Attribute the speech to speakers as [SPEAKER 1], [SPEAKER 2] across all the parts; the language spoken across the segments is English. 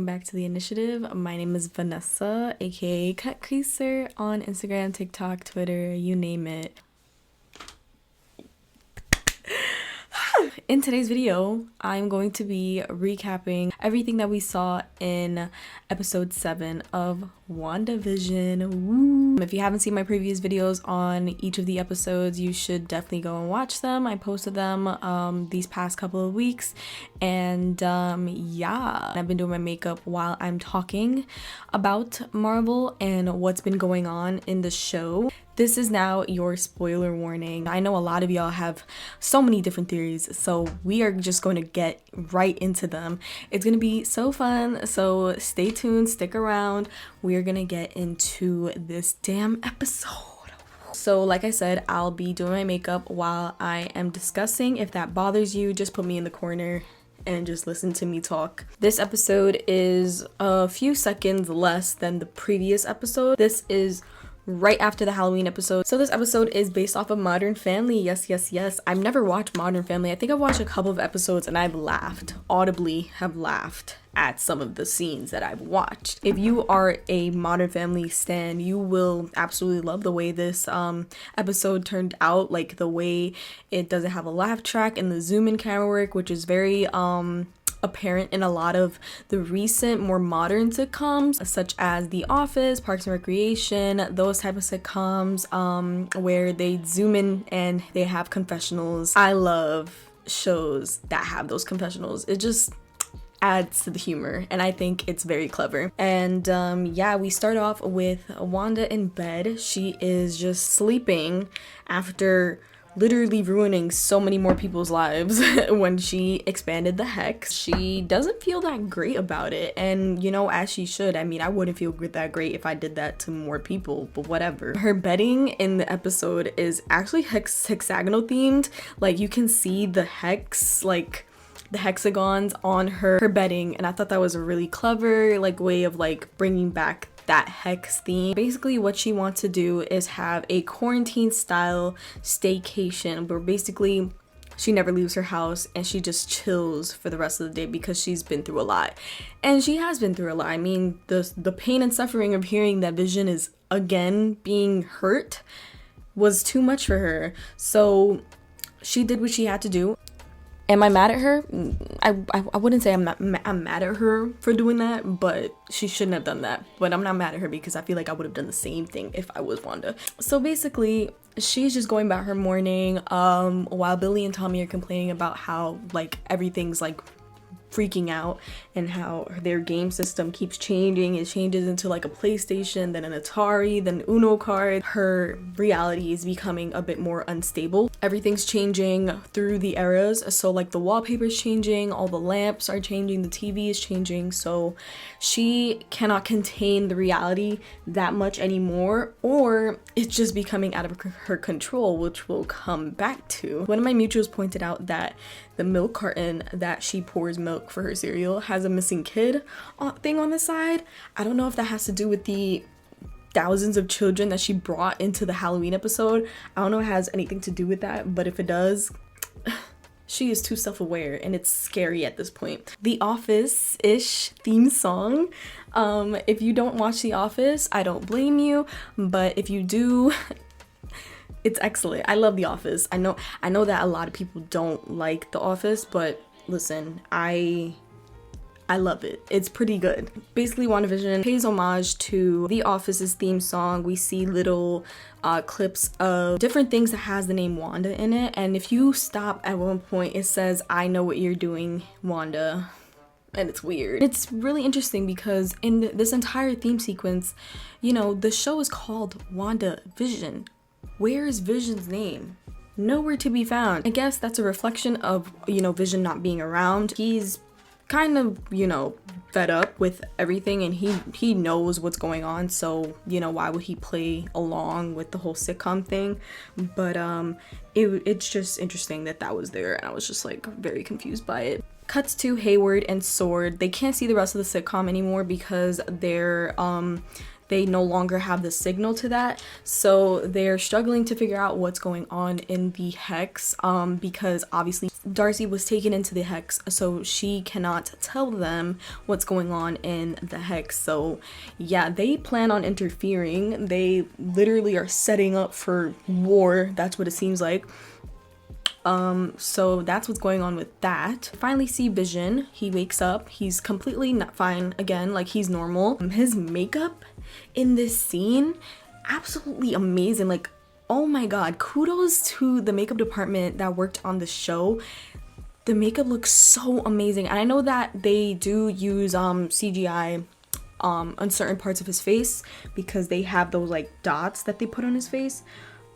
[SPEAKER 1] Back to the initiative. My name is Vanessa, aka Cutcreaser, on Instagram, TikTok, Twitter, you name it. In today's video, I'm going to be recapping everything that we saw in episode 7 of WandaVision. Woo! If you haven't seen my previous videos on each of the episodes, you should definitely go and watch them. I posted them these past couple of weeks, and yeah, I've been doing my makeup while I'm talking about Marvel and what's been going on in the show. This is now your spoiler warning. I know a lot of y'all have so many different theories, so we are just going to get right into them. It's going to be so fun, so stay tuned, stick around. We are going to get into this damn episode. So like I said, I'll be doing my makeup while I am discussing. If that bothers you, just put me in the corner and just listen to me talk. This episode is a few seconds less than the previous episode. This is right after the Halloween episode. So this episode is based off of Modern Family. Yes. I've never watched Modern Family. I think I've watched a couple of episodes and I've laughed, audibly have laughed at some of the scenes that I've watched. If you are a Modern Family stan, you will absolutely love the way this episode turned out, like the way it doesn't have a laugh track and the zoom in camera work, which is very apparent in a lot of the recent more modern sitcoms such as The Office, Parks and Recreation, those type of sitcoms where they zoom in and they have confessionals. I love shows that have those confessionals. It just adds to the humor and I think it's very clever. And yeah, we start off with Wanda in bed. She is just sleeping after literally ruining so many more people's lives when she expanded the hex. She doesn't feel that great about it, and you know, as she should. I mean, I wouldn't feel that great if I did that to more people, but whatever. Her bedding in the episode is actually hexagonal themed. Like you can see the hex, like the hexagons on her bedding, and I thought that was a really clever like way of like bringing back that hex theme. Basically what she wants to do is have a quarantine style staycation where basically she never leaves her house and she just chills for the rest of the day because she's been through a lot. And she has been through a lot. I mean, the pain and suffering of hearing that Vision is again being hurt was too much for her. So she did what she had to do. Am I mad at her? I wouldn't say I'm mad at her for doing that, but she shouldn't have done that. But I'm not mad at her because I feel like I would have done the same thing if I was Wanda. So basically, she's just going about her morning while Billy and Tommy are complaining about how like everything's like freaking out and how their game system keeps changing. It changes into like a PlayStation, then an Atari, then Uno card. Her reality is becoming a bit more unstable. Everything's changing through the eras, so like the wallpaper's changing, all the lamps are changing, the TV is changing, so she cannot contain the reality that much anymore, or it's just becoming out of her control, which we'll come back to. One of my mutuals pointed out that the milk carton that she pours milk for her cereal has a missing kid thing on the side. I don't know if that has to do with the thousands of children that she brought into the Halloween episode. I don't know if it has anything to do with that, but if it does, she is too self-aware and it's scary at this point. The Office-ish theme song. If you don't watch The Office, I don't blame you, but if you do, it's excellent. I love The Office. I know that a lot of people don't like The Office, but listen, I love it. It's pretty good. Basically, WandaVision pays homage to The Office's theme song. We see little clips of different things that has the name Wanda in it, and if you stop at one point, it says, "I know what you're doing, Wanda." And it's weird. It's really interesting because in this entire theme sequence, you know, the show is called WandaVision. Where is Vision's name? Nowhere to be found. I guess that's a reflection of, you know, Vision not being around. He's kind of, you know, fed up with everything and he knows what's going on, so, you know, why would he play along with the whole sitcom thing? But it's just interesting that was there, and I was just like very confused by it. Cuts to Hayward and Sword. They can't see the rest of the sitcom anymore because they're they no longer have the signal to that, so they're struggling to figure out what's going on in the hex, because obviously Darcy was taken into the hex, so she cannot tell them what's going on in the hex. So yeah, they plan on interfering. They literally are setting up for war. That's what it seems like. So that's what's going on with that. Finally see Vision. He wakes up. He's completely not fine again, like he's normal. His makeup in this scene, absolutely amazing. Like, oh my god, kudos to the makeup department that worked on the show. The makeup looks so amazing. And I know that they do use CGI on certain parts of his face because they have those like dots that they put on his face.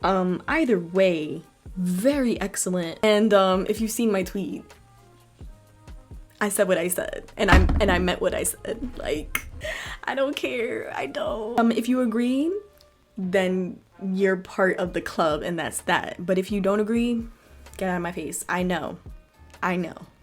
[SPEAKER 1] Either way, very excellent. And if you've seen my tweet, I said what I said, and I meant what I said. Like, I don't care. I don't. If you agree, then you're part of the club, and that's that. But if you don't agree, get out of my face. I know.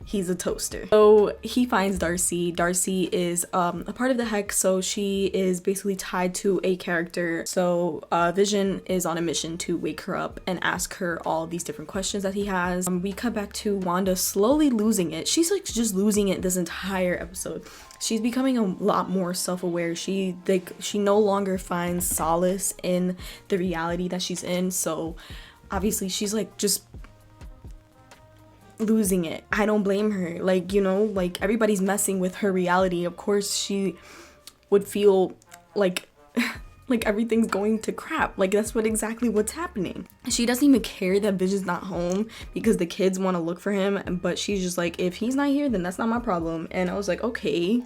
[SPEAKER 1] He's a toaster. So he finds Darcy. Darcy is a part of the hex, so she is basically tied to a character. So Vision is on a mission to wake her up and ask her all these different questions that he has. We cut back to Wanda slowly losing it. She's like just losing it this entire episode. She's becoming a lot more self-aware. She no longer finds solace in the reality that she's in. So obviously she's like just losing it. I don't blame her. Like, you know, like everybody's messing with her reality. Of course she would feel like like everything's going to crap. Like that's exactly what's happening. She doesn't even care that Vision's not home because the kids want to look for him, but she's just like, if he's not here, then that's not my problem. And I was like, okay,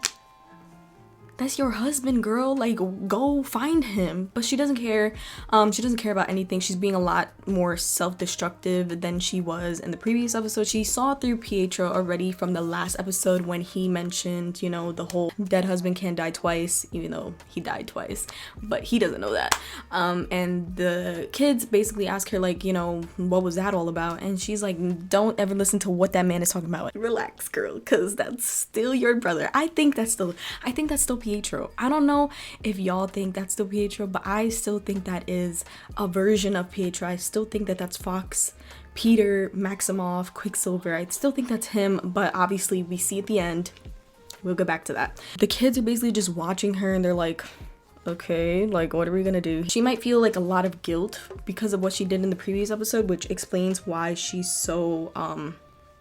[SPEAKER 1] that's your husband, girl. Like, go find him. But she doesn't care. She doesn't care about anything. She's being a lot more self-destructive than she was in the previous episode. She saw through Pietro already from the last episode when he mentioned, you know, the whole dead husband can't die twice, even though he died twice. But he doesn't know that. And the kids basically ask her, like, you know, what was that all about? And she's like, don't ever listen to what that man is talking about. Like, relax, girl, because that's still your brother. I think that's still Pietro. I don't know if y'all think that's still Pietro, but I still think that is a version of Pietro. I still think that that's Fox, Peter, Maximoff, Quicksilver. I still think that's him, but obviously we see at the end. We'll go back to that. The kids are basically just watching her and they're like, okay, like what are we gonna do? She might feel like a lot of guilt because of what she did in the previous episode, which explains why she's so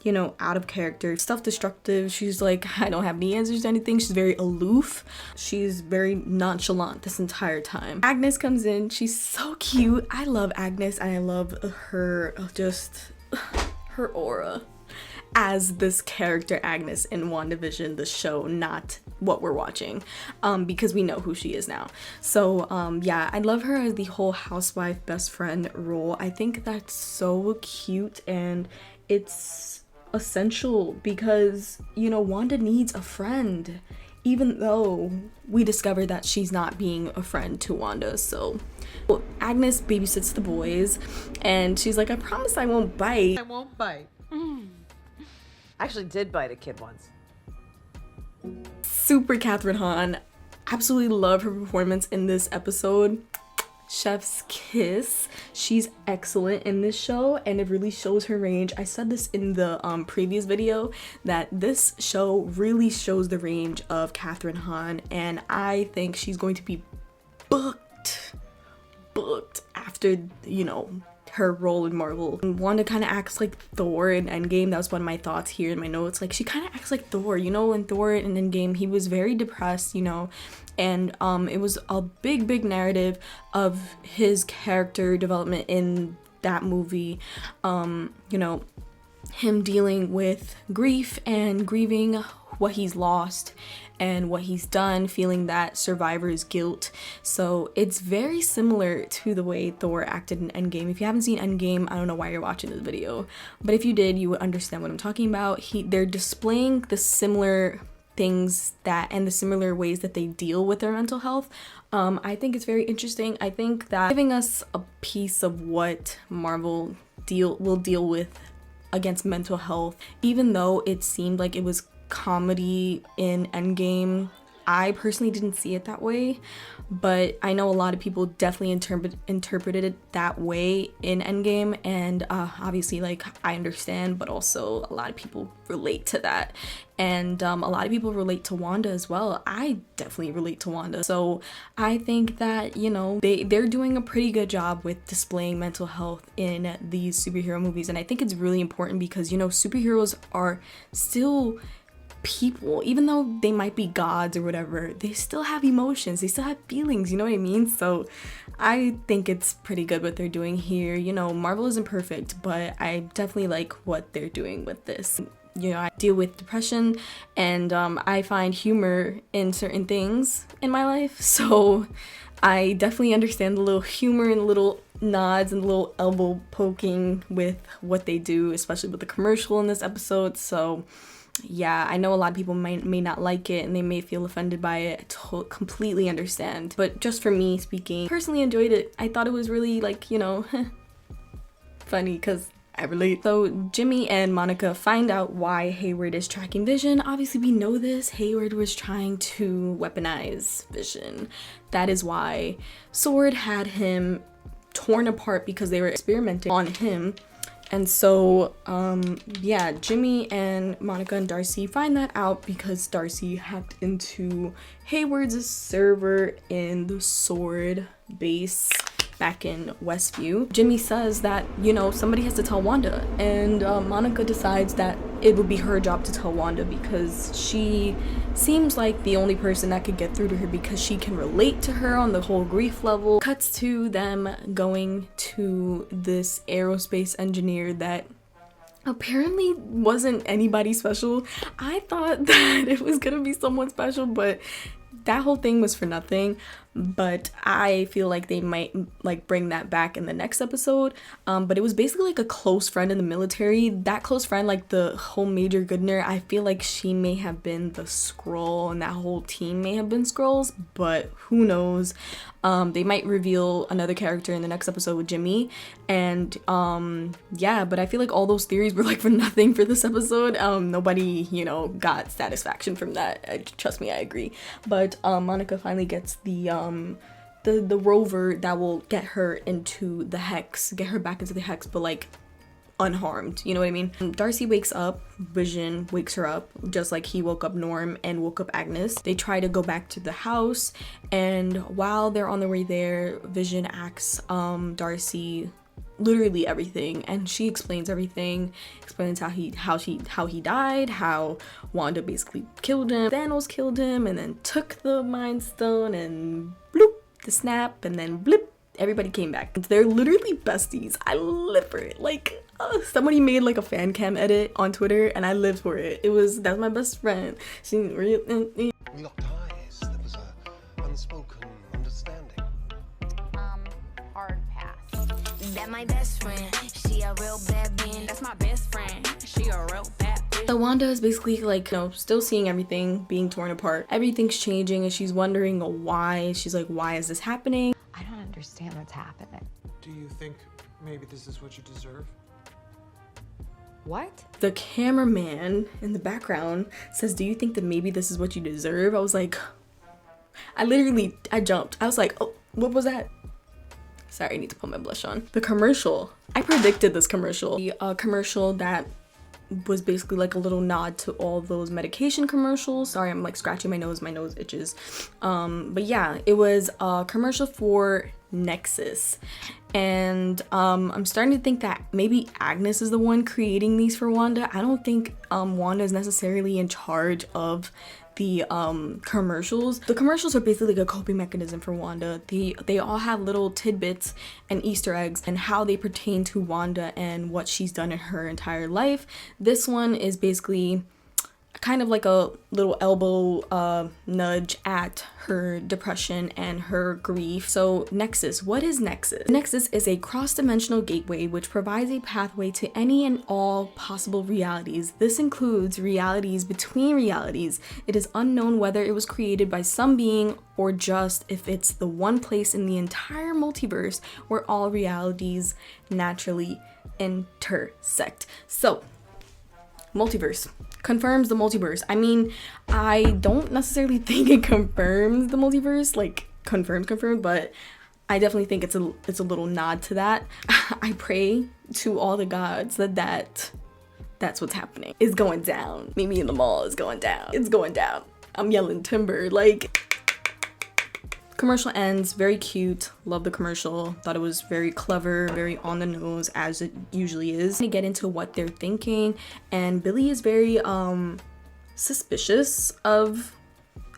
[SPEAKER 1] you know, out of character, self-destructive. She's like, I don't have any answers to anything. She's very aloof. She's very nonchalant this entire time. Agnes comes in. She's so cute. I love Agnes and I love her, just her aura as this character Agnes in WandaVision, the show, not what we're watching, because we know who she is now. So yeah, I love her as the whole housewife best friend role. I think that's so cute and it's essential because, you know, Wanda needs a friend, even though we discover that she's not being a friend to Wanda. So Agnes babysits the boys and she's like, I promise I won't bite.
[SPEAKER 2] I won't bite. I actually did bite a kid once.
[SPEAKER 1] Super Catherine Hahn. Absolutely love her performance in this episode. Chef's kiss. She's excellent in this show and it really shows her range. I said this in the previous video that this show really shows the range of Catherine Hahn, and I think she's going to be booked after, you know, her role in Marvel. Wanda kind of acts like Thor in Endgame. That was one of my thoughts here in my notes. Like, she kind of acts like Thor, you know. In Thor in Endgame, he was very depressed, you know, and it was a big narrative of his character development in that movie. You know, him dealing with grief and grieving what he's lost and what he's done, feeling that survivor's guilt. So it's very similar to the way Thor acted in Endgame. If you haven't seen Endgame, I don't know why you're watching this video, but if you did, you would understand what I'm talking about. They're displaying the similar things that and the similar ways that they deal with their mental health. I think it's very interesting. I think that giving us a piece of what Marvel will deal with against mental health, even though it seemed like it was comedy in Endgame, I personally didn't see it that way, but I know a lot of people definitely interpreted it that way in Endgame, and obviously, like, I understand, but also a lot of people relate to that, and a lot of people relate to Wanda as well. I definitely relate to Wanda, so I think that, you know, they're doing a pretty good job with displaying mental health in these superhero movies, and I think it's really important because, you know, superheroes are still people. Even though they might be gods or whatever, they still have emotions, they still have feelings, you know what I mean? So I think it's pretty good what they're doing here. You know, Marvel isn't perfect, but I definitely like what they're doing with this. You know, I deal with depression, and I find humor in certain things in my life, so I definitely understand the little humor and the little nods and the little elbow poking with what they do, especially with the commercial in this episode. So yeah, I know a lot of people may not like it and they may feel offended by it. I completely understand. But just for me speaking, personally enjoyed it. I thought it was really, like, you know, funny because I relate. So Jimmy and Monica find out why Hayward is tracking Vision. Obviously we know this. Hayward was trying to weaponize Vision. That is why Sword had him torn apart, because they were experimenting on him. And so, yeah, Jimmy and Monica and Darcy find that out because Darcy hacked into Hayward's server in the Sword base back in Westview. Jimmy says that, you know, somebody has to tell Wanda, and Monica decides that it would be her job to tell Wanda because she seems like the only person that could get through to her because she can relate to her on the whole grief level. Cuts to them going to this aerospace engineer that apparently wasn't anybody special. I thought that it was gonna be someone special, but that whole thing was for nothing. But I feel like they might like bring that back in the next episode. But it was basically like a close friend in the military. That close friend, like the whole Major Goodner, I feel like she may have been the Skrull and that whole team may have been Skrulls, but who knows. They might reveal another character in the next episode with Jimmy, and yeah, but I feel like all those theories were like for nothing for this episode. Nobody, you know, got satisfaction from that. Trust me, I agree. But Monica finally gets the rover that will get her into the hex, get her back into the hex, but like unharmed, you know what I mean? Darcy wakes up, Vision wakes her up, just like he woke up Norm and woke up Agnes. They try to go back to the house, and while they're on their way there, Vision asks Darcy literally everything, and she explains everything, explains how he died, how Wanda basically killed him, Thanos killed him, and then took the Mind Stone, and bloop, the snap, and then blip, everybody came back. They're literally besties. I live for it. Like, somebody made like a fan cam edit on Twitter, and I lived for it. That's my best friend. She
[SPEAKER 3] We locked eyes. There was a unspoken understanding.
[SPEAKER 4] Hard pass. That my best friend. She a real bad bitch. That's my best friend. She a real bad bitch.
[SPEAKER 1] So Wanda is basically like, you know, still seeing everything being torn apart. Everything's changing, and she's wondering why. She's like, why is this happening?
[SPEAKER 2] I don't understand what's happening.
[SPEAKER 5] Do you think maybe this is what you deserve?
[SPEAKER 2] What?
[SPEAKER 1] The cameraman in the background says, do you think that maybe this is what you deserve? I was like, I jumped. I was like, oh, what was that? Sorry, I need to put my blush on. The commercial. I predicted this commercial. The commercial that was basically like a little nod to all those medication commercials. Sorry, I'm like scratching my nose itches. But yeah, it was a commercial for Nexus, and I'm starting to think that maybe Agnes is the one creating these for Wanda. I don't think Wanda is necessarily in charge of the commercials. The commercials are basically like a coping mechanism for Wanda. They all have little tidbits and Easter eggs and how they pertain to Wanda and what she's done in her entire life. This one is basically kind of like a little elbow nudge at her depression and her grief. So Nexus, what is Nexus? Nexus is a cross-dimensional gateway which provides a pathway to any and all possible realities. This includes realities between realities. It is unknown whether it was created by some being or just if it's the one place in the entire multiverse where all realities naturally intersect. So multiverse. Confirms the multiverse. I mean, I don't necessarily think it confirms the multiverse, like confirmed, but I definitely think it's a little nod to that. I pray to all the gods that's what's happening. It's going down. Meet me in the mall. It's going down. It's going down. I'm yelling timber. Like, commercial ends. Very cute. Love the commercial. Thought it was very clever, very on the nose, as it usually is. To get into what they're thinking, and Billy is very suspicious of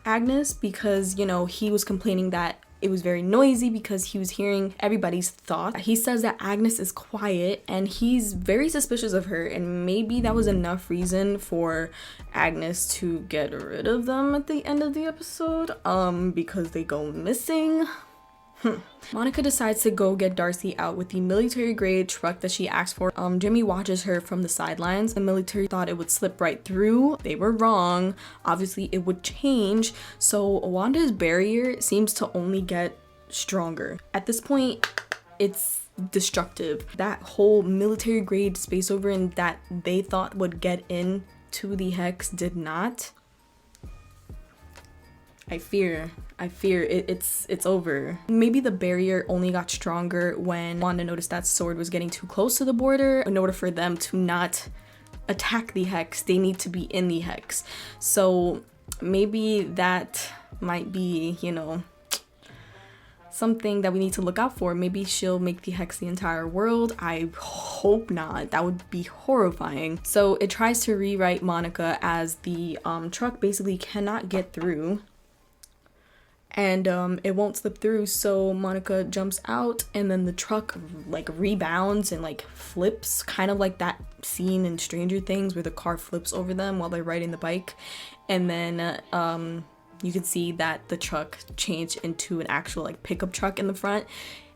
[SPEAKER 1] Agnes because, you know, he was complaining that it was very noisy because he was hearing everybody's thoughts. He says that Agnes is quiet and he's very suspicious of her, and maybe that was enough reason for Agnes to get rid of them at the end of the episode because they go missing. Monica decides to go get Darcy out with the military grade truck that she asked for. Jimmy watches her from the sidelines. The military thought it would slip right through. They were wrong. Obviously it would change. So Wanda's barrier seems to only get stronger. At this point, it's destructive. That whole military grade space over that they thought would get into the hex did not. I fear it's over. Maybe the barrier only got stronger when Wanda noticed that Sword was getting too close to the border. In order for them to not attack the hex, they need to be in the hex. So maybe that might be, you know, something that we need to look out for. Maybe she'll make the hex the entire world. I hope not. That would be horrifying. So it tries to rewrite Monica as the truck basically cannot get through. And it won't slip through, so Monica jumps out and then the truck like rebounds and like flips, kind of like that scene in Stranger Things where the car flips over them while they're riding the bike. And then you can see that the truck changed into an actual like pickup truck in the front,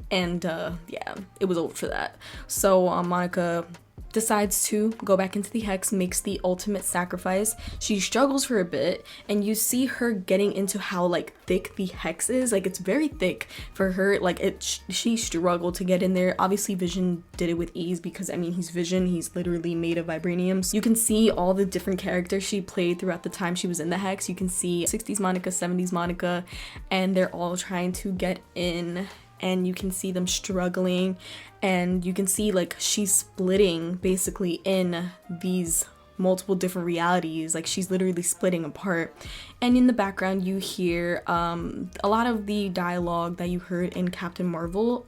[SPEAKER 1] and yeah, it was over for that. So Monica decides to go back into the hex, makes the ultimate sacrifice. She struggles for a bit, and you see her getting into how like thick the hex is. Like, it's very thick for her. Like, she struggled to get in there. Obviously Vision did it with ease because, I mean, he's Vision, he's literally made of vibranium. So you can see all the different characters she played throughout the time she was in the hex. You can see 60s Monica, 70s Monica, and they're all trying to get in, and you can see them struggling, and you can see like she's splitting basically in these multiple different realities. Like, she's literally splitting apart. And in the background you hear a lot of the dialogue that you heard in Captain Marvel.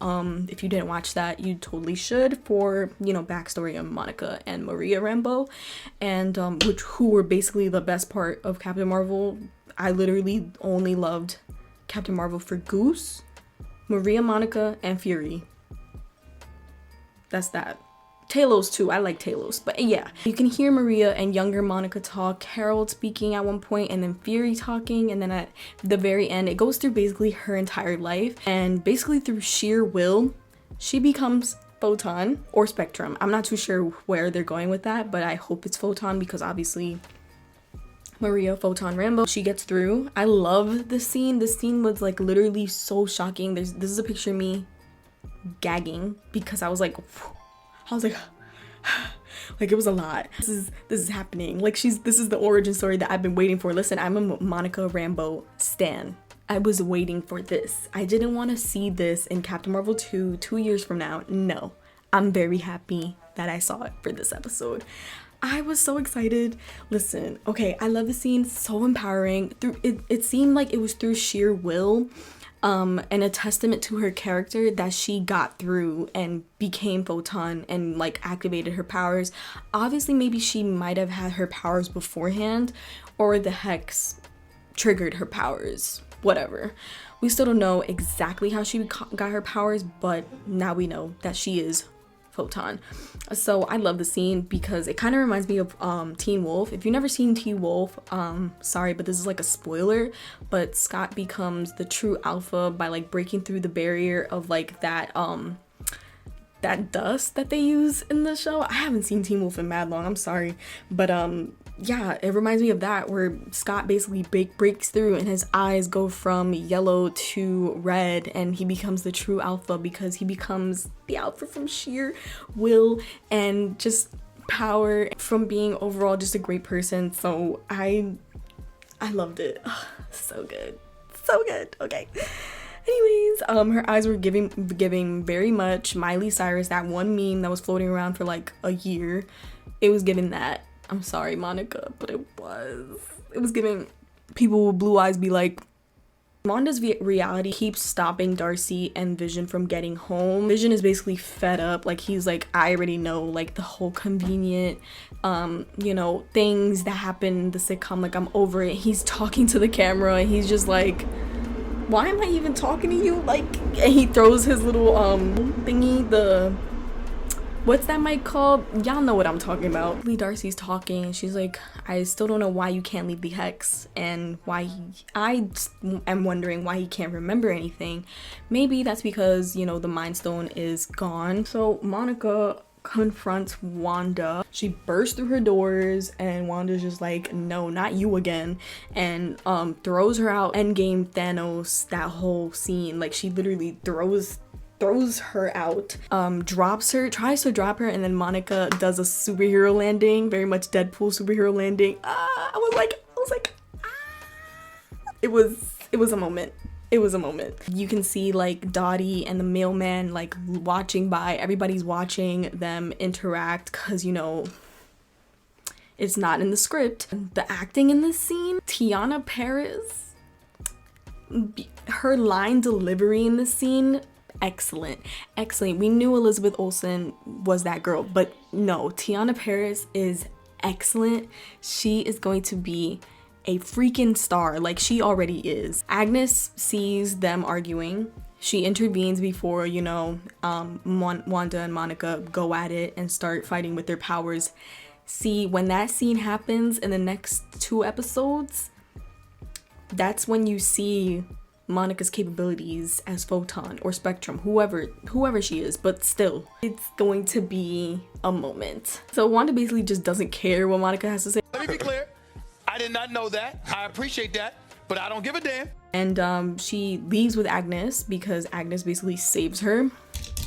[SPEAKER 1] If you didn't watch that, you totally should, for, you know, backstory of Monica and Maria Rambeau, and who were basically the best part of Captain Marvel. I literally only loved Captain Marvel for Goose, Maria, Monica, and Fury. That's that. Talos too, I like Talos, but yeah. You can hear Maria and younger Monica talk, Carol speaking at one point, and then Fury talking, and then at the very end, it goes through basically her entire life, and basically through sheer will, she becomes Photon or Spectrum. I'm not too sure where they're going with that, but I hope it's Photon because obviously Maria Photon Rambeau, she gets through. I love this scene. This scene was like literally so shocking. This is a picture of me gagging because I was like like it was a lot. This is happening. Like, this is the origin story that I've been waiting for. Listen, I'm a Monica Rambeau stan. I was waiting for this. I didn't want to see this in Captain Marvel 2 years from now. No, I'm very happy that I saw it for this episode. I was so excited. Listen, okay, I love the scene. So empowering. It seemed like it was through sheer will, and a testament to her character that she got through and became Photon and like activated her powers. Obviously, maybe she might have had her powers beforehand, or the hex triggered her powers. Whatever. We still don't know exactly how she got her powers, but now we know that she is Photon. So I love the scene because it kind of reminds me of Teen Wolf. If you've never seen Teen Wolf, sorry, but this is like a spoiler, but Scott becomes the true alpha by like breaking through the barrier of like that dust that they use in the show. I haven't seen Teen Wolf in mad long, I'm sorry, but yeah, it reminds me of that, where Scott basically breaks through and his eyes go from yellow to red, and he becomes the true alpha because he becomes the alpha from sheer will and just power from being overall just a great person. So I loved it. Ugh, so good. So good. Okay. Anyways, her eyes were giving very much Miley Cyrus, that one meme that was floating around for like a year. It was giving that. I'm sorry, Monica, but it was giving people with blue eyes be like, Wanda's reality keeps stopping Darcy and Vision from getting home. Vision is basically fed up. Like, he's like, I already know, like, the whole convenient, you know, things that happen in the sitcom. Like, I'm over it. He's talking to the camera and he's just like, why am I even talking to you? Like, and he throws his little, thingy, what's that mic called? Y'all know what I'm talking about. Darcy's talking and she's like, I still don't know why you can't leave the hex, and why I am wondering why he can't remember anything. Maybe that's because, you know, the Mind Stone is gone. So Monica confronts Wanda. She bursts through her doors and Wanda's just like, no, not you again, and throws her out. Endgame Thanos, that whole scene. Like, she literally throws her out, tries to drop her, and then Monica does a superhero landing, very much Deadpool superhero landing. I was like, it was a moment. It was a moment. You can see like Dottie and the mailman like watching by. Everybody's watching them interact because, you know, it's not in the script. The acting in this scene, Tiana Paris, her line delivery in this scene, excellent. We knew Elizabeth Olsen was that girl, but no, Tiana Paris is excellent. She is going to be a freaking star, like she already is. Agnes sees them arguing. She intervenes before, you know, Wanda and Monica go at it and start fighting with their powers. See, when that scene happens in the next 2 episodes, that's when you see Monica's capabilities as Photon or Spectrum, whoever she is, but still, it's going to be a moment. So Wanda basically just doesn't care what Monica has to say.
[SPEAKER 6] Let me be clear, I did not know that. I appreciate that, but I don't give a damn.
[SPEAKER 1] And she leaves with Agnes because Agnes basically saves her.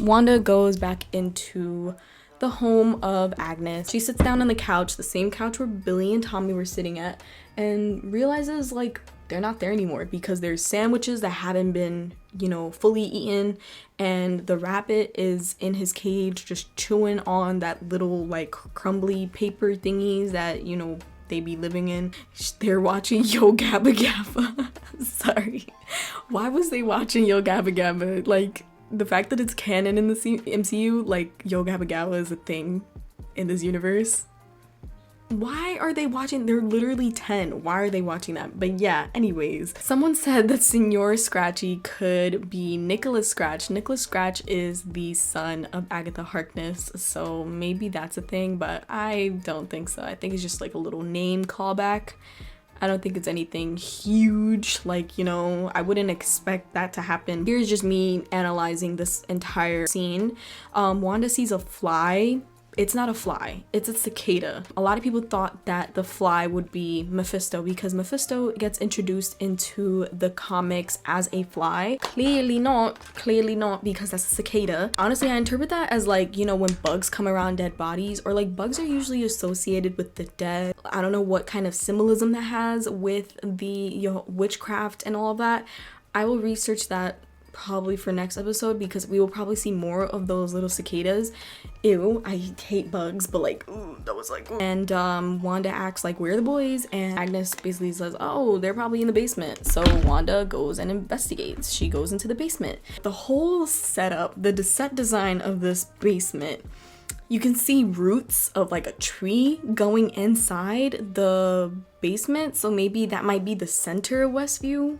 [SPEAKER 1] Wanda goes back into the home of Agnes. She sits down on the couch, the same couch where Billy and Tommy were sitting at, and realizes like they're not there anymore because there's sandwiches that haven't been, you know, fully eaten, and the rabbit is in his cage just chewing on that little like crumbly paper thingies that, you know, they be living in. They're watching Yo Gabba Gabba. Sorry. Why was they watching Yo Gabba Gabba? Like, the fact that it's canon in the MCU, like Yo Gabba Gabba is a thing in this universe. Why are they watching? They're literally 10. Why are they watching that? But yeah, anyways, someone said that Senor Scratchy could be Nicholas Scratch. Nicholas Scratch is the son of Agatha Harkness, so maybe that's a thing, but I don't think so. I think it's just like a little name callback. I don't think it's anything huge, like, you know, I wouldn't expect that to happen. Here's just me analyzing this entire scene. Wanda sees a fly. It's not a fly, it's a cicada. A lot of people thought that the fly would be Mephisto because Mephisto gets introduced into the comics as a fly. Clearly not because that's a cicada. Honestly, I interpret that as like, you know, when bugs come around dead bodies, or like bugs are usually associated with the dead. I don't know what kind of symbolism that has with the, you know, witchcraft and all of that. I will research that probably for next episode because we will probably see more of those little cicadas. Ew, I hate bugs, but like, ooh, that was like, ooh. And Wanda acts like, where are the boys? And Agnes basically says, oh, they're probably in the basement. So Wanda goes and investigates. She goes into the basement. The whole setup, the set design of this basement, you can see roots of like a tree going inside the basement. So maybe that might be the center of Westview.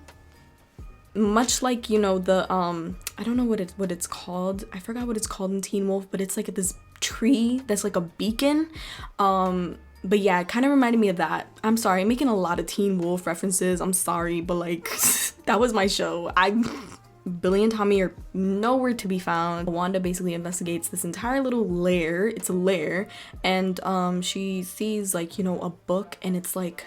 [SPEAKER 1] Much like, you know, the I don't know what it's called. I forgot what it's called in Teen Wolf, but it's like this tree that's like a beacon. But yeah, it kind of reminded me of that. I'm sorry, I'm making a lot of Teen Wolf references. I'm sorry, but like that was my show. Billy and Tommy are nowhere to be found. Wanda basically investigates this entire little lair. It's a lair, and she sees like, you know, a book, and it's like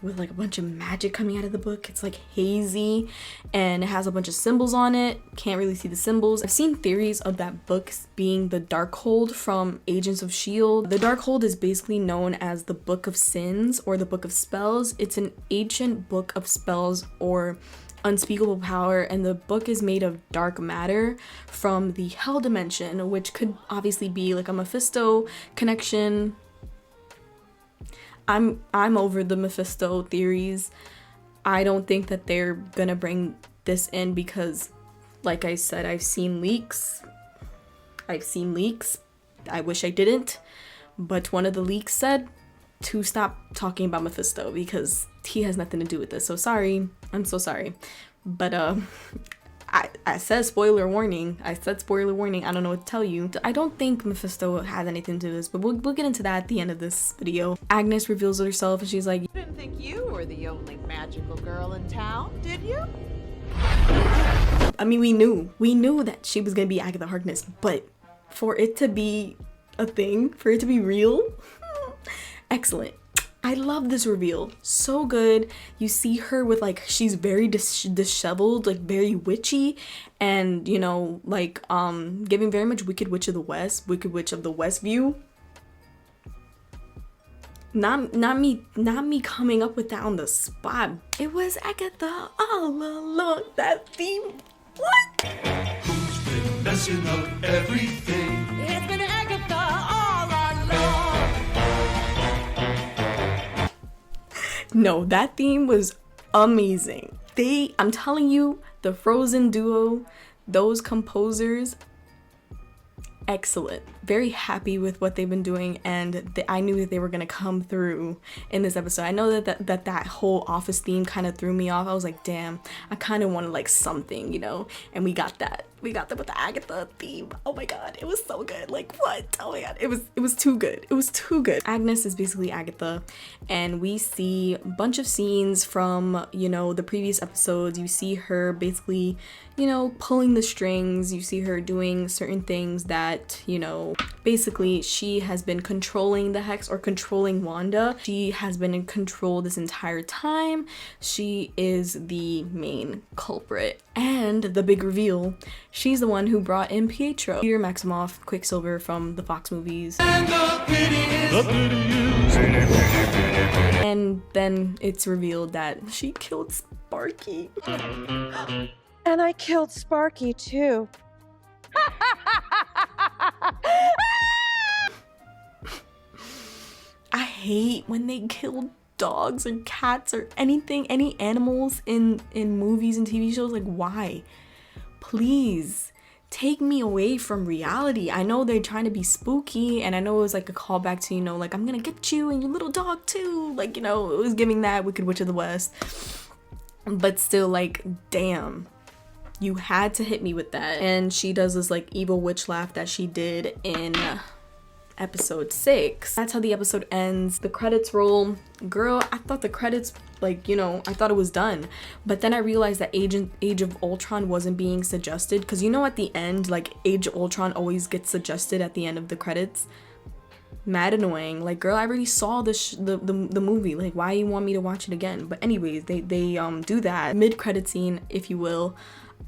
[SPEAKER 1] with like a bunch of magic coming out of the book. It's like hazy and it has a bunch of symbols on it. Can't really see the symbols. I've seen theories of that book being the Darkhold from Agents of S.H.I.E.L.D. The Darkhold is basically known as the Book of Sins or the Book of Spells. It's an ancient book of spells or unspeakable power, and the book is made of dark matter from the Hell Dimension, which could obviously be like a Mephisto connection. I'm over the Mephisto theories. I don't think that they're gonna bring this in because, like I said, I've seen leaks. I wish I didn't, but one of the leaks said to stop talking about Mephisto because he has nothing to do with this. So sorry, I'm so sorry. But I said spoiler warning. I don't know what to tell you. I don't think Mephisto has anything to do with this, but we'll get into that at the end of this video. Agnes reveals herself and she's like,
[SPEAKER 2] You didn't think you were the only magical girl in town, did you?
[SPEAKER 1] I mean, we knew that she was gonna be Agatha Harkness, but for it to be a thing, for it to be real, excellent. I love this reveal. So good. You see her with like, she's very disheveled, like very witchy, and you know, like giving very much Wicked Witch of the West view. Not me coming up with that on the spot. It was Agatha all along. That theme. What?
[SPEAKER 7] Who's been messing up everything?
[SPEAKER 4] It's been Agatha all along.
[SPEAKER 1] No, that theme was amazing. I'm telling you, the Frozen duo, those composers, excellent. Very happy with what they've been doing, and I knew that they were gonna come through in this episode. I know that whole Office theme kind of threw me off. I was like, damn, I kind of wanted like something, you know, and we got that. We got that with the Agatha theme. Oh my god, it was so good. Like, what? Oh my god, it was too good. It was too good. Agnes is basically Agatha, and we see a bunch of scenes from, you know, the previous episodes. You see her basically, you know, pulling the strings. You see her doing certain things that, you know, basically she has been controlling the Hex or controlling Wanda. She has been in control this entire time. She is the main culprit. And the big reveal, she's the one who brought in Pietro, Peter Maximoff, Quicksilver from the Fox movies. And then it's revealed that she killed Sparky.
[SPEAKER 2] And I killed Sparky too.
[SPEAKER 1] I hate when they kill dogs or cats or anything, any animals in movies and TV shows. Like, why? Please take me away from reality. I know they're trying to be spooky, and I know it was like a callback to, you know, like, I'm gonna get you and your little dog too. Like, you know, it was giving that Wicked Witch of the West. But still, like, damn. You had to hit me with that. And she does this like evil witch laugh that she did in episode 6. That's how the episode ends. The credits roll. Girl, I thought the credits, like, you know, I thought it was done. But then I realized that Age of Ultron wasn't being suggested. Because you know at the end, like, Age of Ultron always gets suggested at the end of the credits. Mad annoying. Like, girl, I already saw the movie. Like, why you want me to watch it again? But anyways, they do that. Mid-credit scene, if you will.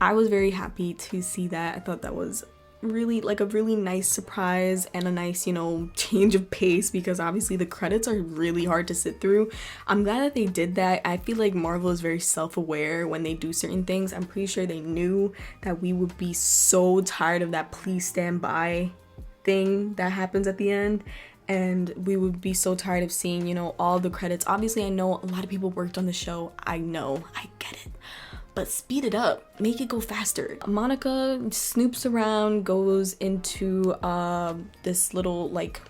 [SPEAKER 1] I was very happy to see that. I thought that was really like a really nice surprise and a nice, you know, change of pace, because obviously the credits are really hard to sit through. I'm glad that they did that. I feel like Marvel is very self-aware when they do certain things. I'm pretty sure they knew that we would be so tired of that please stand by thing that happens at the end, and we would be so tired of seeing, you know, all the credits. Obviously I know a lot of people worked on the show. I know, I get it. But speed it up, make it go faster. Monica snoops around, goes into this little, like,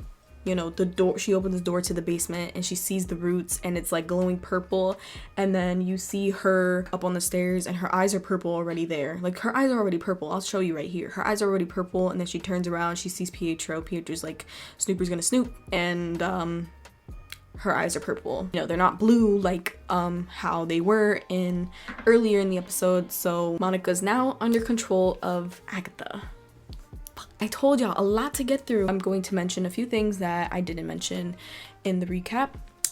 [SPEAKER 1] you know, the door. She opens the door to the basement and she sees the roots and it's like glowing purple. And then you see her up on the stairs and her eyes are purple already there. Like, her eyes are already purple. I'll show you right here. Her eyes are already purple, and then she turns around, she sees Pietro. Pietro's like, Snooper's gonna snoop, and her eyes are purple. You know, they're not blue like how they were earlier in the episode. So Monica's now under control of Agatha. I told y'all a lot to get through. I'm going to mention a few things that I didn't mention in the recap.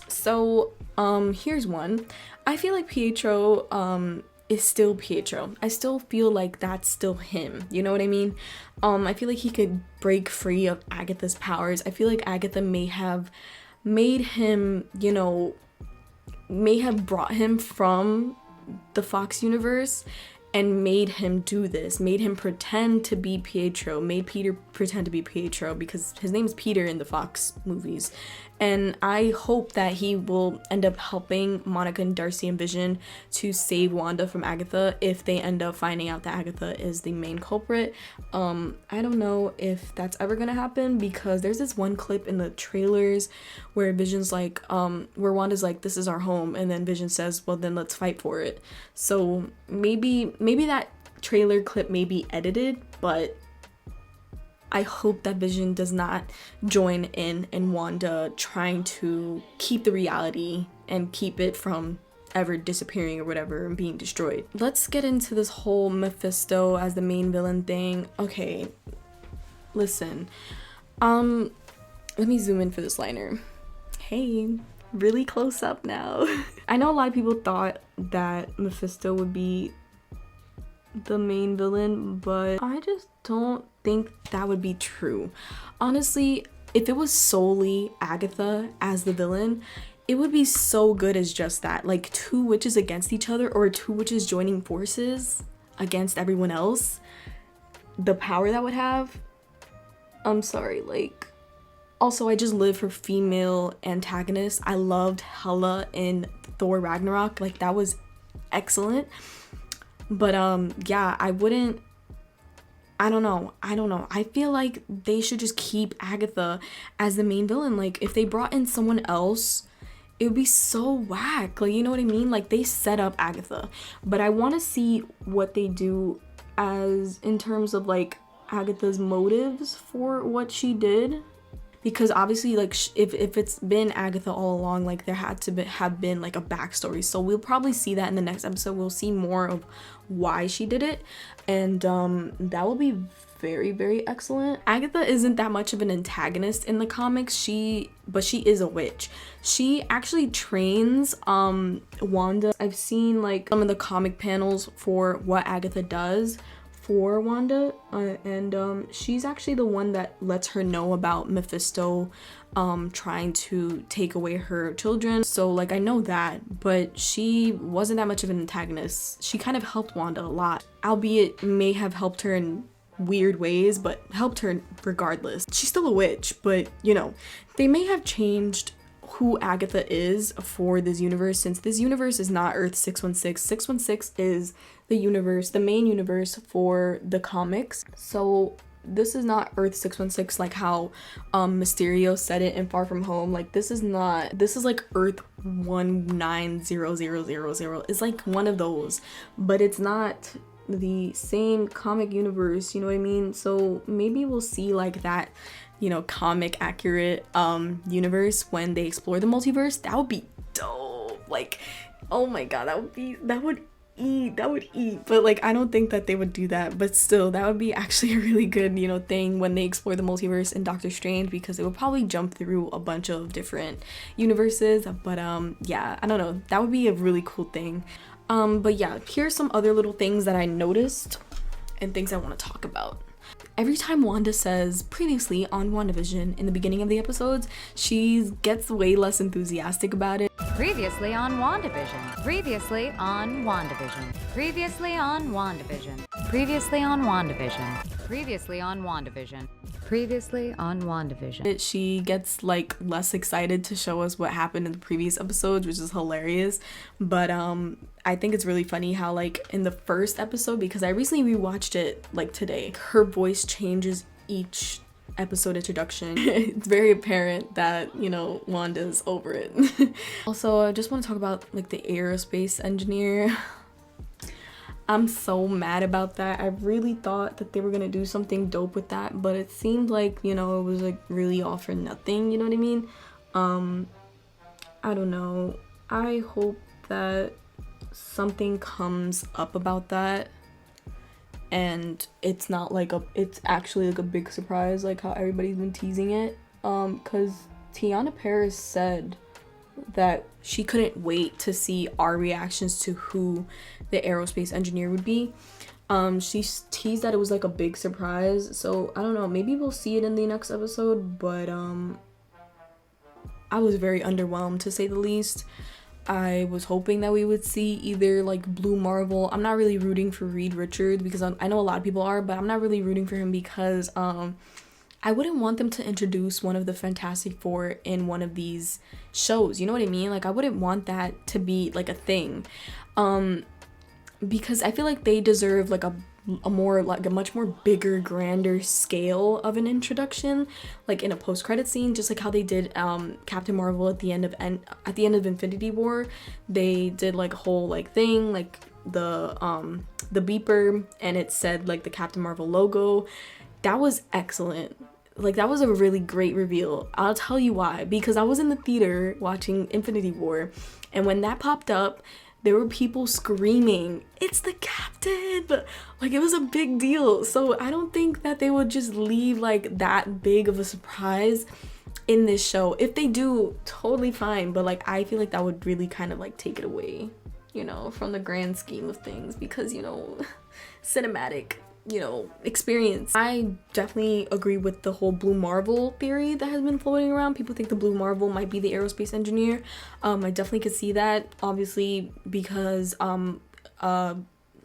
[SPEAKER 1] So Here's one. I feel like Pietro is still Pietro. I still feel like that's still him. You know what I mean? I feel like he could break free of Agatha's powers. I feel like Agatha may have made him, you know, may have brought him from the Fox universe and made him do this, made him pretend to be Pietro, made Peter pretend to be Pietro, because his name is Peter in the Fox movies. And I hope that he will end up helping Monica and Darcy and Vision to save Wanda from Agatha if they end up finding out that Agatha is the main culprit. I don't know if that's ever gonna happen, because there's this one clip in the trailers where Vision's like, where Wanda's like, this is our home, and then Vision says, well then let's fight for it. So maybe that trailer clip may be edited, but I hope that Vision does not join in Wanda trying to keep the reality and keep it from ever disappearing or whatever and being destroyed. Let's get into this whole Mephisto as the main villain thing. Okay, listen. Let me zoom in for this liner. Hey, really close up now. I know a lot of people thought that Mephisto would be the main villain, but I just don't think that would be true. Honestly, if it was solely Agatha as the villain, it would be so good as just that, like two witches against each other, or two witches joining forces against everyone else. The power that would have, I'm sorry, like, also I just live for female antagonists. I loved Hela in Thor Ragnarok, like that was excellent. But yeah, I don't know. I feel like they should just keep Agatha as the main villain. Like if they brought in someone else, it would be so whack. Like, you know what I mean? Like they set up Agatha, but I want to see what they do as in terms of like Agatha's motives for what she did. Because obviously, like, if it's been Agatha all along, like, there had to have been, like, a backstory. So we'll probably see that in the next episode. We'll see more of why she did it. And that will be very, very excellent. Agatha isn't that much of an antagonist in the comics. But she is a witch. She actually trains Wanda. I've seen, like, some of the comic panels for what Agatha does for Wanda, and she's actually the one that lets her know about Mephisto trying to take away her children. So like I know that, but she wasn't that much of an antagonist. She kind of helped Wanda a lot, albeit may have helped her in weird ways, but helped her regardless. She's still a witch, but you know, they may have changed who Agatha is for this universe, since this universe is not Earth 616. 616 is the universe, the main universe for the comics. So this is not Earth 616 like how Mysterio said it in Far From Home. Like this is like Earth 190000. It's like one of those, but it's not the same comic universe, you know what I mean? So maybe we'll see like that, you know, comic accurate universe when they explore the multiverse. That would be dope. Like, oh my god, that would eat. But like I don't think that they would do that, but still that would be actually a really good, you know, thing when they explore the multiverse in Doctor Strange, because it would probably jump through a bunch of different universes. But yeah, I don't know, that would be a really cool thing. But yeah, here's some other little things that I noticed and things I want to talk about. Every time Wanda says previously on WandaVision in the beginning of the episodes, she gets way less enthusiastic about it.
[SPEAKER 8] Previously on WandaVision. Previously on WandaVision. Previously on WandaVision. Previously on WandaVision. Previously on WandaVision. Previously on WandaVision.
[SPEAKER 1] She gets like less excited to show us what happened in the previous episodes, which is hilarious. But I think it's really funny how like in the first episode, because I recently rewatched it like today, her voice changes each episode introduction. It's very apparent that, you know, Wanda's over it. Also, I just want to talk about like the aerospace engineer. I'm so mad about that. I really thought that they were gonna do something dope with that, but it seemed like, you know, it was like really all for nothing, you know what I mean? I don't know. I hope that something comes up about that and it's not like it's actually like a big surprise like how everybody's been teasing it, because Tiana Paris said that she couldn't wait to see our reactions to who the aerospace engineer would be. She teased that it was like a big surprise, so I don't know, maybe we'll see it in the next episode, but I was very underwhelmed, to say the least. I was hoping that we would see either like Blue Marvel. I'm not really rooting for Reed Richards because I know a lot of people are, but I'm not really rooting for him because I wouldn't want them to introduce one of the Fantastic Four in one of these shows, you know what I mean? Like, I wouldn't want that to be like a thing, because I feel like they deserve like a much more bigger, grander scale of an introduction, like in a post-credit scene, just like how they did Captain Marvel at the end of Infinity War. They did like a whole like thing, like the beeper, and it said like the Captain Marvel logo. That was excellent. Like, that was a really great reveal. I'll tell you why. Because I was in the theater watching Infinity War, and when that popped up, there were people screaming, "It's the Captain!" Like, it was a big deal. So I don't think that they would just leave like that big of a surprise in this show. If they do, totally fine. But like, I feel like that would really kind of like take it away, you know, from the grand scheme of things, because, you know, cinematic, you know, experience. I definitely agree with the whole Blue Marvel theory that has been floating around. People think the Blue Marvel might be the aerospace engineer. I definitely could see that, obviously, because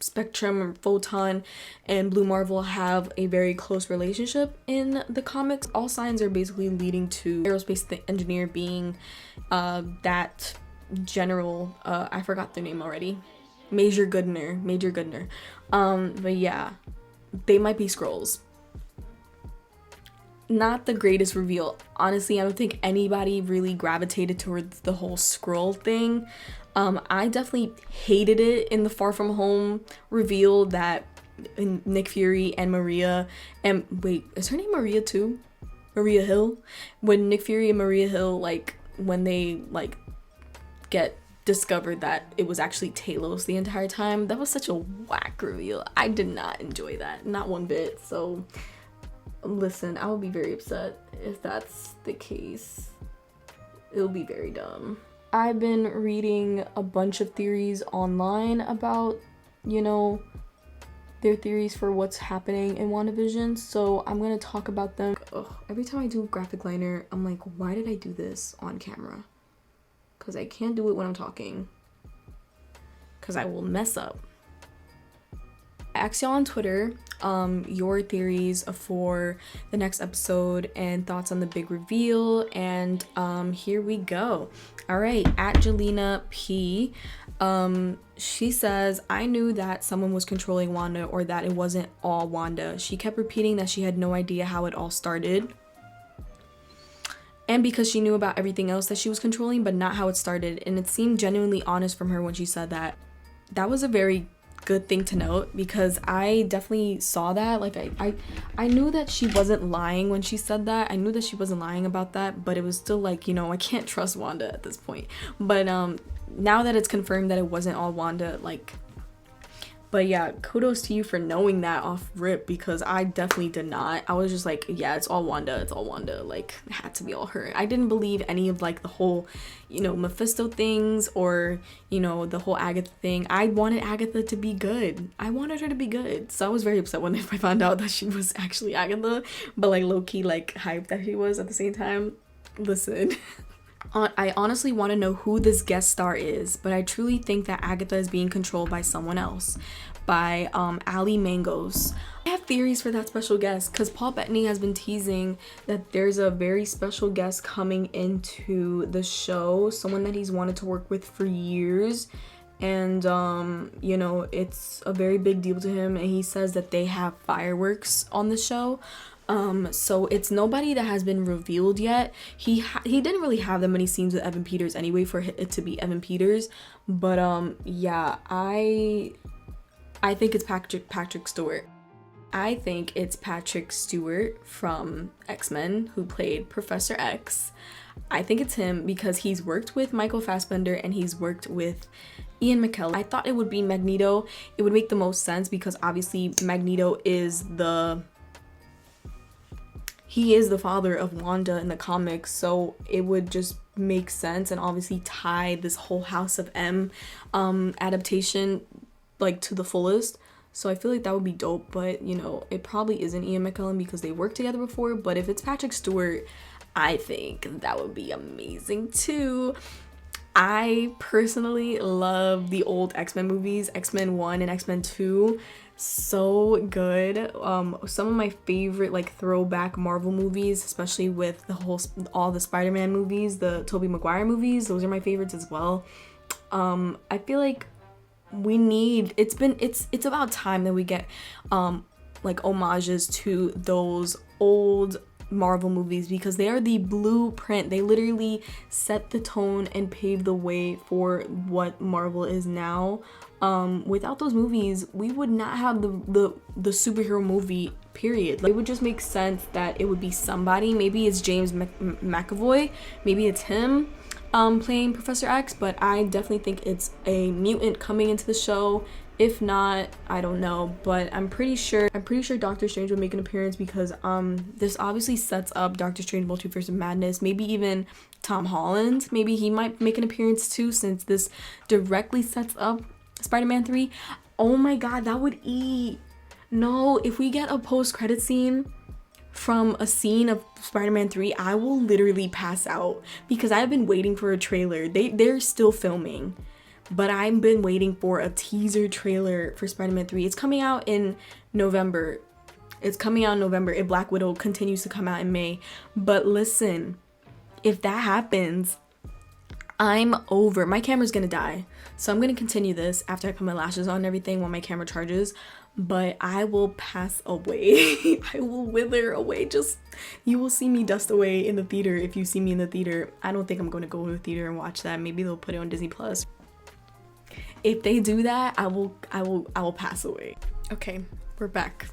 [SPEAKER 1] Spectrum or Photon and Blue Marvel have a very close relationship in the comics. All signs are basically leading to aerospace engineer being that general, I forgot their name already, Major Goodner. But yeah, they might be Skrulls. Not the greatest reveal. Honestly, I don't think anybody really gravitated towards the whole Skrull thing. I definitely hated it in the Far From Home reveal that Nick Fury and Maria, and wait, is her name Maria too? Maria Hill? When Nick Fury and Maria Hill, like, when they, like, get discovered that it was actually Talos the entire time, that was such a whack reveal. I did not enjoy that, not one bit. So listen, I will be very upset if that's the case. It'll be very dumb. I've been reading a bunch of theories online about, you know, their theories for what's happening in WandaVision, so I'm gonna talk about them. Ugh, every time I do graphic liner, I'm like, why did I do this on camera? Because I can't do it when I'm talking, because I will mess up. I asked y'all on Twitter your theories for the next episode and thoughts on the big reveal, and here we go. All right, at Jelena P, she says, I knew that someone was controlling Wanda, or that it wasn't all Wanda. She kept repeating that she had no idea how it all started, and because she knew about everything else that she was controlling, but not how it started. And it seemed genuinely honest from her when she said that. That was a very good thing to note, because I definitely saw that. Like, I knew that she wasn't lying when she said that. I knew that she wasn't lying about that, but it was still like, you know, I can't trust Wanda at this point. But now that it's confirmed that it wasn't all Wanda, like, but yeah, kudos to you for knowing that off rip, because I definitely did not. I was just like, yeah, it's all Wanda, like, it had to be all her. I didn't believe any of like the whole, you know, Mephisto things, or, you know, the whole Agatha thing. I wanted Agatha to be good. I wanted her to be good. So I was very upset when I found out that she was actually Agatha, but like low-key like hyped that she was at the same time. Listen. I honestly want to know who this guest star is, but I truly think that Agatha is being controlled by someone else, by Ali Mangos. I have theories for that special guest, because Paul Bettany has been teasing that there's a very special guest coming into the show, someone that he's wanted to work with for years, and you know, it's a very big deal to him, and he says that they have fireworks on the show. So it's nobody that has been revealed yet. He didn't really have that many scenes with Evan Peters anyway for it to be Evan Peters, but yeah, I think it's Patrick Stewart. I think it's Patrick Stewart from X-Men, who played Professor X. I think it's him because he's worked with Michael Fassbender and he's worked with Ian McKellen. I thought it would be Magneto. It would make the most sense because obviously Magneto is he is the father of Wanda in the comics, so it would just make sense and obviously tie this whole House of M adaptation like to the fullest. So I feel like that would be dope, but you know, it probably isn't Ian McKellen because they worked together before. But if it's Patrick Stewart, I think that would be amazing too. I personally love the old X-Men movies, X-Men 1 and X-Men 2. So good. Some of my favorite like throwback Marvel movies, especially with all the Spider-Man movies, the Tobey Maguire movies, those are my favorites as well. I feel like it's about time that we get like homages to those old Marvel movies because they are the blueprint. They literally set the tone and paved the way for what Marvel is now. Without those movies, we would not have the superhero movie, period. Like, it would just make sense that it would be somebody. Maybe it's James McAvoy, maybe it's him playing Professor X, but I definitely think it's a mutant coming into the show. If not, I don't know, but I'm pretty sure Doctor Strange will make an appearance because this obviously sets up Doctor Strange Multiverse of Madness. Maybe even Tom Holland, maybe he might make an appearance too, since this directly sets up Spider-Man 3. Oh my god, that would eat. No, if we get a post-credit scene from a scene of Spider-Man 3, I will literally pass out because I've been waiting for a trailer. They're still filming, but I've been waiting for a teaser trailer for Spider-Man 3. It's coming out in November. If Black Widow continues to come out in May. But listen, if that happens, I'm over. My camera's gonna die. So I'm gonna continue this after I put my lashes on and everything while my camera charges. But I will pass away. I will wither away. You will see me dust away in the theater if you see me in the theater. I don't think I'm going to go to the theater and watch that. Maybe they'll put it on Disney Plus. If they do that, I will pass away. Okay, we're back.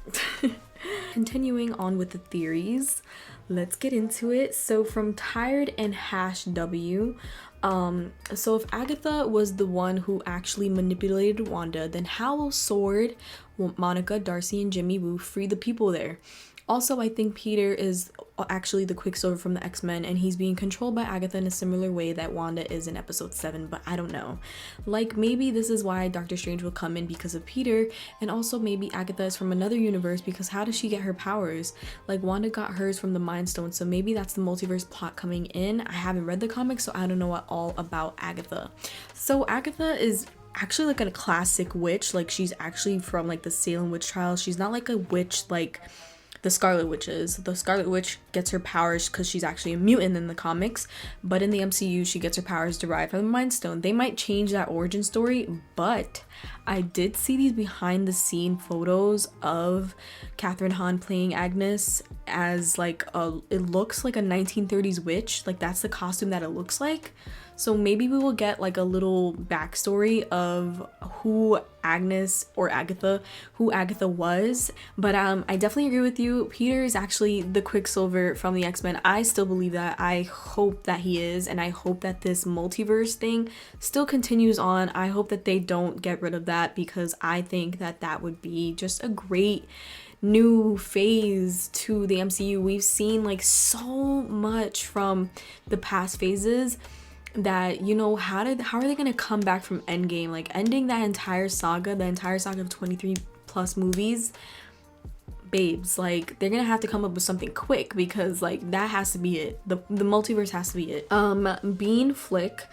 [SPEAKER 1] Continuing on with the theories, let's get into it. So from Tired and Hash W, so if Agatha was the one who actually manipulated Wanda, then how will Sword, Monica, Darcy, and Jimmy Woo free the people there? Also, I think Peter is actually the Quicksilver from the X-Men, and he's being controlled by Agatha in a similar way that Wanda is in episode 7, but I don't know. Like, maybe this is why Doctor Strange will come in because of Peter, and also maybe Agatha is from another universe because how does she get her powers? Like, Wanda got hers from the Mind Stone, so maybe that's the multiverse plot coming in. I haven't read the comics, so I don't know all about Agatha. So Agatha is actually like a classic witch. Like, she's actually from like the Salem witch trials. She's not like a witch like the Scarlet Witch is. The Scarlet Witch gets her powers because she's actually a mutant in the comics, but in the MCU she gets her powers derived from the Mind Stone. They might change that origin story, but I did see these behind the scene photos of Catherine Hahn playing Agnes as like it looks like a 1930s witch. Like, that's the costume that it looks like. So maybe we will get like a little backstory of who Agatha was. But I definitely agree with you. Peter is actually the Quicksilver from the X-Men. I still believe that. I hope that he is, and I hope that this multiverse thing still continues on. I hope that they don't get rid of that because I think that would be just a great new phase to the MCU. We've seen like so much from the past phases that, you know, how are they gonna come back from Endgame, like ending that entire saga of 23 plus movies? Babes, like, they're gonna have to come up with something quick because like that has to be it. The multiverse has to be it. Bean Flick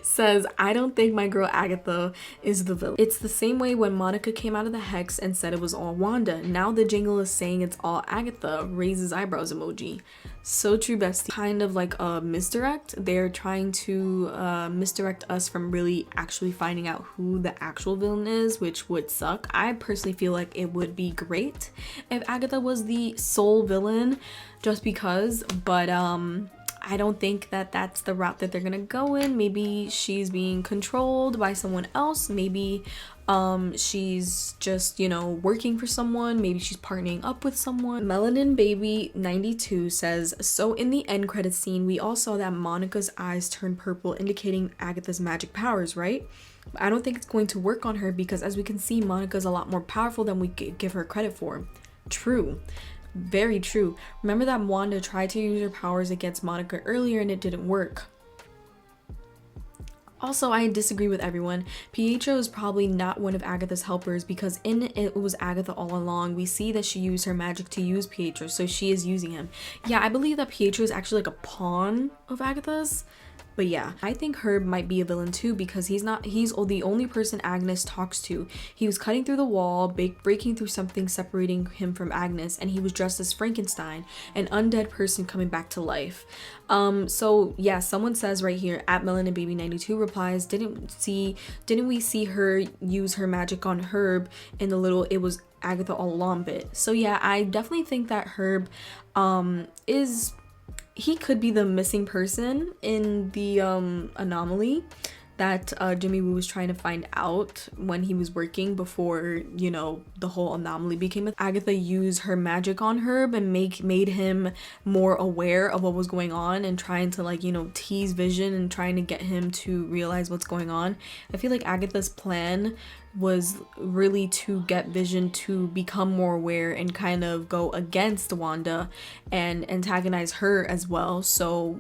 [SPEAKER 1] says, I don't think my girl Agatha is the villain. It's the same way when Monica came out of the hex and said it was all Wanda. Now the jingle is saying it's all Agatha. Raises eyebrows emoji. So true, bestie. Kind of like a misdirect. They're trying to misdirect us from really actually finding out who the actual villain is, which would suck. I personally feel like it would be great if Agatha was the sole villain, just because, but I don't think that that's the route that they're gonna go in. Maybe she's being controlled by someone else. Maybe she's just, you know, working for someone. Maybe she's partnering up with someone. Melanin Baby 92 says, so in the end credit scene we all saw that Monica's eyes turned purple, indicating Agatha's magic powers, right? I don't think it's going to work on her because, as we can see, Monica's a lot more powerful than we give her credit for. True. Very true. Remember that Wanda tried to use her powers against Monica earlier and it didn't work. Also, I disagree with everyone. Pietro is probably not one of Agatha's helpers because in It Was Agatha All Along, we see that she used her magic to use Pietro, so she is using him. Yeah, I believe that Pietro is actually like a pawn of Agatha's. But yeah, I think Herb might be a villain too because he's the only person Agnes talks to. He was cutting through the wall, breaking through something separating him from Agnes, and he was dressed as Frankenstein, an undead person coming back to life. So yeah, someone says right here, at MelaninBaby92 replies, didn't we see her use her magic on Herb in the little It Was Agatha All Along bit? So yeah, I definitely think that Herb he could be the missing person in the anomaly that Jimmy Woo was trying to find out when he was working before, you know, the whole anomaly became a Agatha used her magic on Herb and made him more aware of what was going on and trying to, like, you know, tease Vision and trying to get him to realize what's going on. I feel like Agatha's plan was really to get Vision to become more aware and kind of go against Wanda and antagonize her as well. So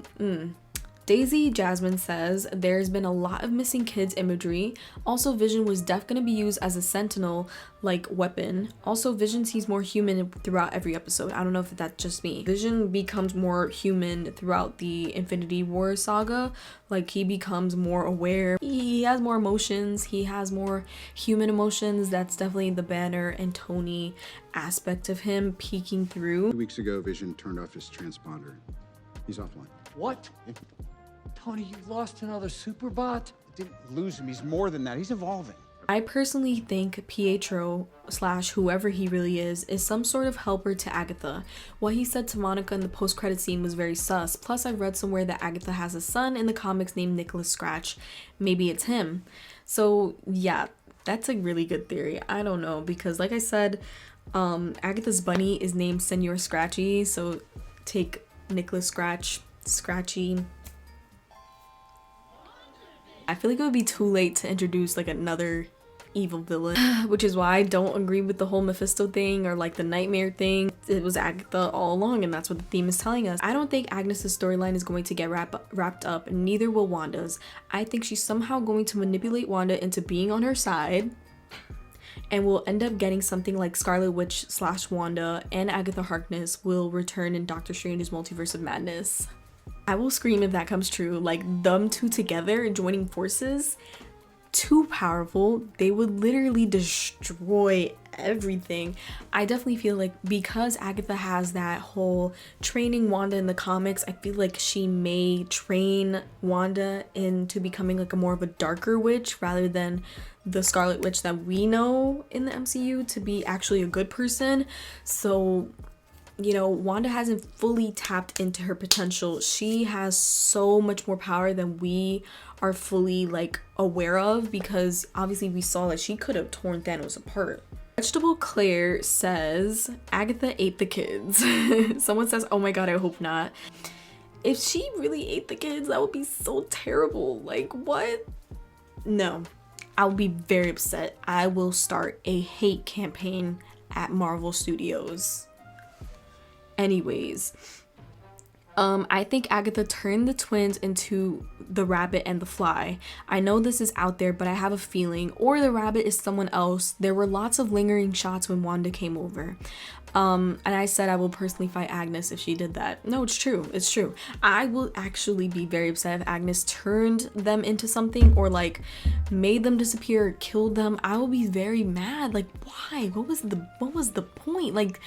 [SPEAKER 1] Daisy Jasmine says there's been a lot of missing kids imagery. Also, Vision was definitely going to be used as a sentinel like weapon. Also, Vision seems more human throughout every episode. I don't know if that's just me. Vision becomes more human throughout the Infinity War saga. Like, he becomes more aware. He has more emotions. He has more human emotions. That's definitely the Banner and Tony aspect of him peeking through.
[SPEAKER 9] 2 weeks ago, Vision turned off his transponder. He's offline.
[SPEAKER 10] What? Tony, you lost another Superbot?
[SPEAKER 9] I didn't lose him. He's more than that. He's evolving.
[SPEAKER 1] I personally think Pietro / whoever he really is some sort of helper to Agatha. What he said to Monica in the post-credit scene was very sus. Plus, I've read somewhere that Agatha has a son in the comics named Nicholas Scratch. Maybe it's him. So yeah, that's a really good theory. I don't know, because like I said, Agatha's bunny is named Senor Scratchy, so take Nicholas Scratchy. I feel like it would be too late to introduce like another evil villain, which is why I don't agree with the whole Mephisto thing or like the nightmare thing. It was Agatha all along, and that's what the theme is telling us. I don't think Agnes's storyline is going to get wrapped up, and neither will Wanda's. I think she's somehow going to manipulate Wanda into being on her side, and we'll end up getting something like Scarlet Witch / Wanda and Agatha Harkness will return in Doctor Strange's Multiverse of Madness. I will scream if that comes true. Like, them two together joining forces, too powerful. They would literally destroy everything. I definitely feel like because Agatha has that whole training Wanda in the comics, I feel like she may train Wanda into becoming like a more of a darker witch rather than the Scarlet Witch that we know in the MCU to be actually a good person. So, you know, Wanda hasn't fully tapped into her potential. She has so much more power than we are fully like aware of, because obviously we saw that she could have torn Thanos apart. Vegetable Claire says Agatha ate the kids. Someone says, oh my god, I hope not. If she really ate the kids, that would be so terrible. Like, what? No, I'll be very upset. I will start a hate campaign at Marvel Studios. Anyways, I think Agatha turned the twins into the rabbit and the fly. I know this is out there, but I have a feeling, or the rabbit is someone else. There were lots of lingering shots when Wanda came over. And I said I will personally fight Agnes if she did that. No, it's true. It's true. I will actually be very upset if Agnes turned them into something or like made them disappear or killed them. I will be very mad. Like, why? What was the point? Like,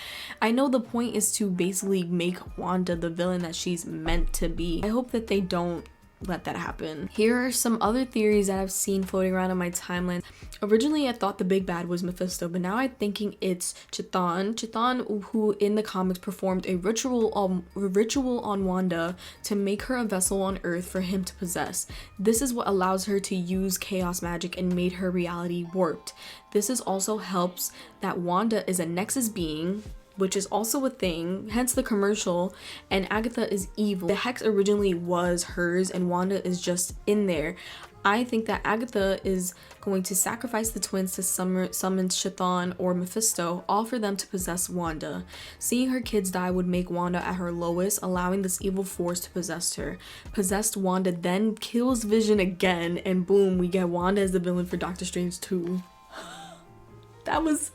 [SPEAKER 1] I know the point is to basically make Wanda the villain that she's meant to be. I hope that they don't let that happen. Here are some other theories that I've seen floating around on my timeline. Originally, I thought the big bad was Mephisto, but now I'm thinking it's Chthon, who in the comics performed a ritual on Wanda to make her a vessel on Earth for him to possess. This is what allows her to use chaos magic and made her reality warped. This is also helps that Wanda is a Nexus being which is also a thing, hence the commercial, and Agatha is evil. The hex originally was hers and Wanda is just in there. I think that Agatha is going to sacrifice the twins to summon Chthon or Mephisto, all for them to possess Wanda. Seeing her kids die would make Wanda at her lowest, allowing this evil force to possess her. Possessed Wanda then kills Vision again, and boom, we get Wanda as the villain for Doctor Strange 2. That was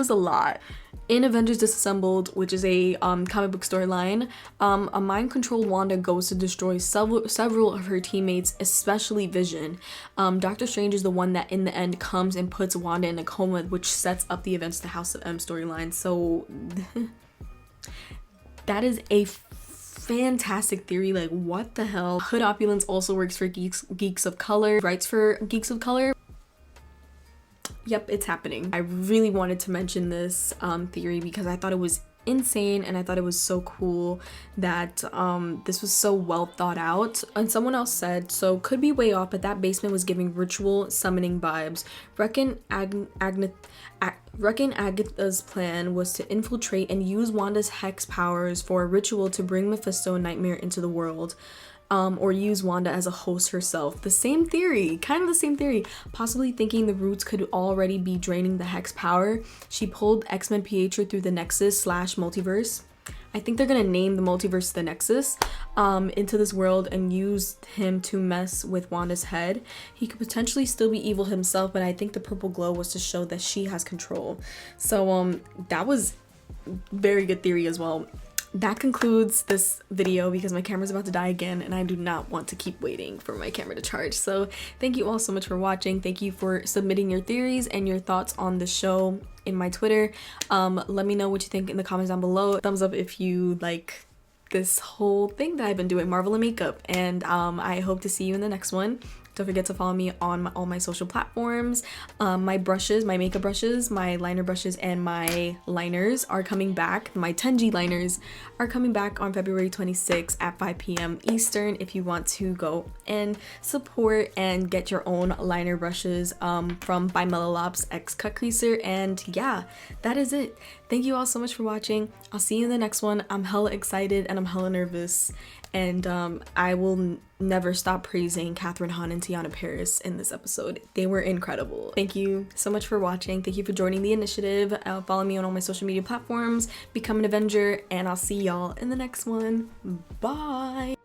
[SPEAKER 1] a lot. In Avengers Disassembled, which is a comic book storyline, a mind-controlled Wanda goes to destroy several of her teammates, especially Vision. Doctor Strange is the one that in the end comes and puts Wanda in a coma, which sets up the events of the House of M storyline. So that is a fantastic theory. Like, what the hell? Hood Opulence also works for Geeks of Color, writes for Geeks of Color. Yep, it's happening. I really wanted to mention this theory because I thought it was insane and I thought it was so cool that this was so well thought out. And someone else said, so could be way off, but that basement was giving ritual summoning vibes. Reckon Agatha's plan was to infiltrate and use Wanda's hex powers for a ritual to bring Mephisto and Nightmare into the world. Or use Wanda as a host herself. The same theory, kind of the same theory. Possibly thinking the roots could already be draining the hex power. She pulled X-Men Pietro through the Nexus / multiverse. I think they're gonna name the multiverse the Nexus, into this world and use him to mess with Wanda's head. He could potentially still be evil himself, but I think the purple glow was to show that she has control. So that was very good theory as well. That concludes this video because my camera's about to die again and I do not want to keep waiting for my camera to charge. So thank you all so much for watching. Thank you for submitting your theories and your thoughts on the show in my Twitter. Let me know what you think in the comments down below. Thumbs up if you like this whole thing that I've been doing, Marvel and makeup, and I hope to see you in the next one. Don't forget to follow me on all my social platforms. My brushes, my makeup brushes, my liner brushes, and my liners are coming back. My 10G liners are coming back on February 26th at 5 p.m. Eastern if you want to go and support and get your own liner brushes from by Melolops X Cutcreaser. And yeah, that is it. Thank you all so much for watching. I'll see you in the next one. I'm hella excited and I'm hella nervous. And I will never stop praising Catherine Hahn and Tiana Paris in this episode. They were incredible. Thank you so much for watching. Thank you for joining the initiative. Follow me on all my social media platforms. Become an Avenger. And I'll see y'all in the next one. Bye.